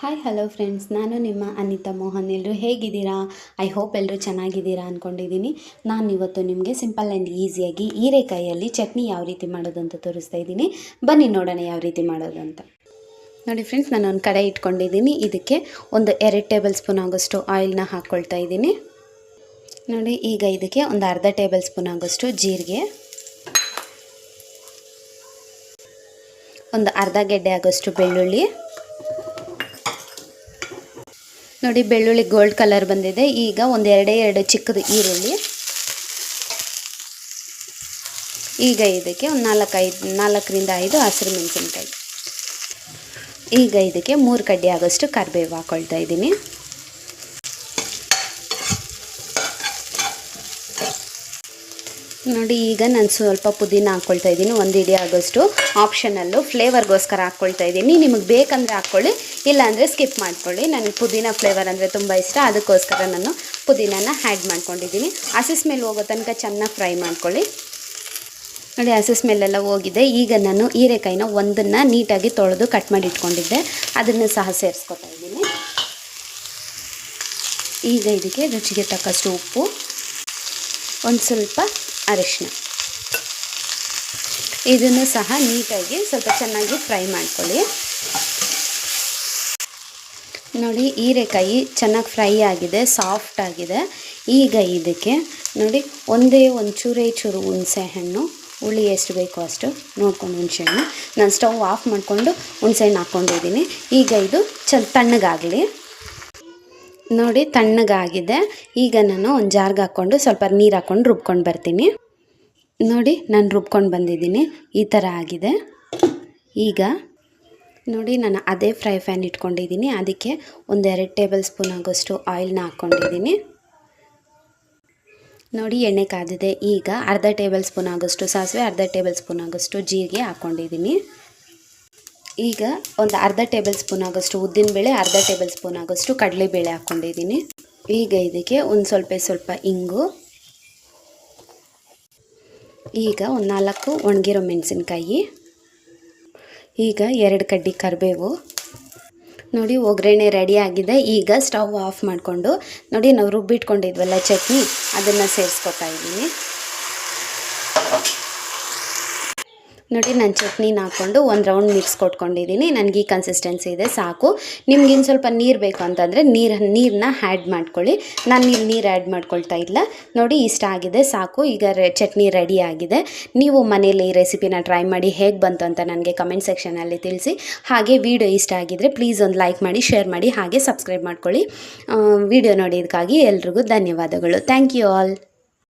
Hi hello friends, ನಾನು ನಿಮ್ಮ ಅನಿತಾ ಮೋಹನ್. ಎಲ್ಲರೂ ಹೇಗಿದ್ದೀರಾ? ಐ ಹೋಪ್ ಎಲ್ಲರೂ ಚೆನ್ನಾಗಿದ್ದೀರಾ ಅಂದ್ಕೊಂಡಿದ್ದೀನಿ. ನಾನು ಇವತ್ತು ನಿಮಗೆ ಸಿಂಪಲ್ ಆ್ಯಂಡ್ ಈಸಿಯಾಗಿ ಹೀರೆಕಾಯಿಯಲ್ಲಿ ಚಟ್ನಿ ಯಾವ ರೀತಿ ಮಾಡೋದಂತ ತೋರಿಸ್ತಾ ಇದ್ದೀನಿ. ಬನ್ನಿ ನೋಡೋಣ ಯಾವ ರೀತಿ ಮಾಡೋದಂತ. ನೋಡಿ ಫ್ರೆಂಡ್ಸ್, ನಾನು ಒಂದು ಕಡೆ ಇಟ್ಕೊಂಡಿದ್ದೀನಿ. ಇದಕ್ಕೆ ಒಂದು 2 ಟೇಬಲ್ ಸ್ಪೂನ್ ಆಗೋಷ್ಟು ಆಯಿಲ್ನ ಹಾಕ್ಕೊಳ್ತಾ ಇದ್ದೀನಿ. ನೋಡಿ, ಈಗ ಇದಕ್ಕೆ ಒಂದು ಅರ್ಧ ಟೇಬಲ್ ಸ್ಪೂನ್ ಆಗೋಷ್ಟು ಜೀರಿಗೆ, ಒಂದು ಅರ್ಧ ಗೆಡ್ಡೆ ಆಗೋಷ್ಟು ಬೆಳ್ಳುಳ್ಳಿ. ನೋಡಿ, ಬೆಳ್ಳುಳ್ಳಿ ಗೋಲ್ಡ್ ಕಲರ್ ಬಂದಿದೆ. ಈಗ ಒಂದು ಎರಡು ಚಿಕ್ಕದು ಈರುಳ್ಳಿ. ಈಗ ಇದಕ್ಕೆ ಒಂದು 4ರಿಂದ 5 ಹಸಿರು ಮೆಣಸಿನ್ಕಾಯಿ. ಈಗ ಇದಕ್ಕೆ 3 ಕಡ್ಡಿ ಆಗೋಷ್ಟು ಕರಿಬೇವು ಹಾಕ್ಕೊಳ್ತಾ ಇದ್ದೀನಿ. ನೋಡಿ, ಈಗ ನಾನು ಸ್ವಲ್ಪ ಪುದೀನ ಹಾಕ್ಕೊಳ್ತಾ ಇದ್ದೀನಿ. 1 ಹಿಡಿ ಆಗೋಷ್ಟು ಆಪ್ಷನಲ್ಲು, ಫ್ಲೇವರ್ಗೋಸ್ಕರ ಹಾಕ್ಕೊಳ್ತಾ ಇದ್ದೀನಿ. ನಿಮಗೆ ಬೇಕಂದರೆ ಹಾಕ್ಕೊಳ್ಳಿ, ಇಲ್ಲಾಂದರೆ ಸ್ಕಿಪ್ ಮಾಡ್ಕೊಳ್ಳಿ. ನನಗೆ ಪುದೀನ ಫ್ಲೇವರ್ ಅಂದರೆ ತುಂಬ ಇಷ್ಟ, ಅದಕ್ಕೋಸ್ಕರ ನಾನು ಪುದೀನನ ಆ್ಯಡ್ ಮಾಡ್ಕೊಂಡಿದ್ದೀನಿ. ಹಸಿ ಸ್ಮೆಲ್ ಹೋಗೋ ತನಕ ಚೆನ್ನಾಗಿ ಫ್ರೈ ಮಾಡ್ಕೊಳ್ಳಿ. ನೋಡಿ, ಹಸಿ ಸ್ಮೆಲ್ಲೆಲ್ಲ ಹೋಗಿದೆ. ಈಗ ನಾನು ಹೀರೆಕಾಯಿನ ಒಂದನ್ನು ನೀಟಾಗಿ ತೊಳೆದು ಕಟ್ ಮಾಡಿ ಇಟ್ಕೊಂಡಿದ್ದೆ, ಅದನ್ನು ಸಹ ಸೇರಿಸ್ಕೊತಾ ಇದ್ದೀನಿ. ಈಗ ಇದಕ್ಕೆ ರುಚಿಗೆ ತಕ್ಕಷ್ಟು ಉಪ್ಪು, ಒಂದು ಸ್ವಲ್ಪ ಅರಿಶಿನ, ಇದನ್ನು ಸಹ ನೀಟಾಗಿ ಸ್ವಲ್ಪ ಚೆನ್ನಾಗಿ ಫ್ರೈ ಮಾಡ್ಕೊಳ್ಳಿ. ನೋಡಿ, ಹೀರೆಕಾಯಿ ಚೆನ್ನಾಗಿ ಫ್ರೈ ಆಗಿದೆ, ಸಾಫ್ಟ್ ಆಗಿದೆ. ಈಗ ಇದಕ್ಕೆ ನೋಡಿ ಒಂಚೂರು ಹುಣಸೆ ಹಣ್ಣು, ಹುಳಿ ಎಷ್ಟು ಬೇಕೋ ಅಷ್ಟು ನೋಡ್ಕೊಂಡು ಹುಣಸೆಹಣ್ಣು ನಾನು ಸ್ಟವ್ ಆಫ್ ಮಾಡಿಕೊಂಡು ಹುಣಸೆಹಣ್ಣು ಹಾಕ್ಕೊಂಡಿದ್ದೀನಿ. ಈಗ ಇದು ತಣ್ಣಗಾಗಲಿ. ನೋಡಿ, ತಣ್ಣಗಾಗಿದೆ. ಈಗ ನಾನು ಒಂದು ಜಾರ್ಗೆ ಹಾಕ್ಕೊಂಡು ಸ್ವಲ್ಪ ನೀರು ಹಾಕ್ಕೊಂಡು ರುಬ್ಕೊಂಡು ಬರ್ತೀನಿ. ನೋಡಿ, ನಾನು ರುಬ್ಕೊಂಡು ಬಂದಿದ್ದೀನಿ. ಈ ಥರ ಆಗಿದೆ. ಈಗ ನೋಡಿ, ನಾನು ಅದೇ ಫ್ರೈ ಪ್ಯಾನ್ ಇಟ್ಕೊಂಡಿದ್ದೀನಿ. ಅದಕ್ಕೆ ಒಂದು 2 ಟೇಬಲ್ ಸ್ಪೂನ್ ಆಗೋಷ್ಟು ಆಯಿಲ್ನ ಹಾಕ್ಕೊಂಡಿದ್ದೀನಿ. ನೋಡಿ, ಎಣ್ಣೆ ಕಾದಿದೆ. ಈಗ ಅರ್ಧ ಟೇಬಲ್ ಸ್ಪೂನ್ ಆಗೋಷ್ಟು ಸಾಸಿವೆ, ಅರ್ಧ ಟೇಬಲ್ ಸ್ಪೂನ್ ಆಗೋಷ್ಟು ಜೀರಿಗೆ ಹಾಕ್ಕೊಂಡಿದ್ದೀನಿ. ಈಗ ಒಂದು ಅರ್ಧ ಟೇಬಲ್ ಸ್ಪೂನ್ ಆಗೋಷ್ಟು ಉದ್ದಿನಬೇಳೆ, ಅರ್ಧ ಟೇಬಲ್ ಸ್ಪೂನ್ ಆಗೋಷ್ಟು ಕಡಲೆಬೇಳೆ ಹಾಕ್ಕೊಂಡಿದ್ದೀನಿ. ಈಗ ಇದಕ್ಕೆ ಒಂದು ಸ್ವಲ್ಪ ಇಂಗು, ಈಗ ಒಂದು 4 ಒಣಗಿರೋ ಮೆಣಸಿನ್ಕಾಯಿ, ಈಗ 2 ಕಡ್ಡಿ ಕರಿಬೇವು. ನೋಡಿ, ಒಗ್ಗರಣೆ ರೆಡಿ ಆಗಿದೆ. ಈಗ ಸ್ಟವ್ ಆಫ್ ಮಾಡಿಕೊಂಡು ನೋಡಿ, ನಾವು ರುಬ್ಬಿಟ್ಕೊಂಡಿದ್ವಲ್ಲ ಚಟ್ನಿ, ಅದನ್ನು ಸೇರಿಸ್ಕೊತಾ ಇದ್ದೀನಿ. ನೋಡಿ, ನಾನು ಚಟ್ನಿನ ಹಾಕ್ಕೊಂಡು ಒಂದು ರೌಂಡ್ ಮಿಕ್ಸ್ ಕೊಟ್ಕೊಂಡಿದ್ದೀನಿ. ನನಗೆ ಈ ಕನ್ಸಿಸ್ಟೆನ್ಸಿ ಇದೆ, ಸಾಕು. ನಿಮ್ಗೆ ಇನ್ನು ಸ್ವಲ್ಪ ನೀರು ಬೇಕು ಅಂತಂದರೆ ನೀರನ್ನ ಆ್ಯಡ್ ಮಾಡ್ಕೊಳ್ಳಿ. ನಾನು ನೀರು ಆ್ಯಡ್ ಮಾಡ್ಕೊಳ್ತಾ ಇಲ್ಲ. ನೋಡಿ, ಇಷ್ಟ ಆಗಿದೆ, ಸಾಕು. ಈಗ ಚಟ್ನಿ ರೆಡಿ ಆಗಿದೆ. ನೀವು ಮನೇಲಿ ಈ ರೆಸಿಪಿನ ಟ್ರೈ ಮಾಡಿ ಹೇಗೆ ಬಂತು ಅಂತ ನನಗೆ ಕಮೆಂಟ್ ಸೆಕ್ಷನಲ್ಲಿ ತಿಳಿಸಿ. ಹಾಗೆ ವಿಡಿಯೋ ಇಷ್ಟ ಆಗಿದ್ದರೆ ಪ್ಲೀಸ್ ಒಂದು ಲೈಕ್ ಮಾಡಿ, ಶೇರ್ ಮಾಡಿ, ಹಾಗೆ ಸಬ್ಸ್ಕ್ರೈಬ್ ಮಾಡ್ಕೊಳ್ಳಿ. ವಿಡಿಯೋ ನೋಡಿದ್ದಕ್ಕಾಗಿ ಎಲ್ರಿಗೂ ಧನ್ಯವಾದಗಳು. Thank you all.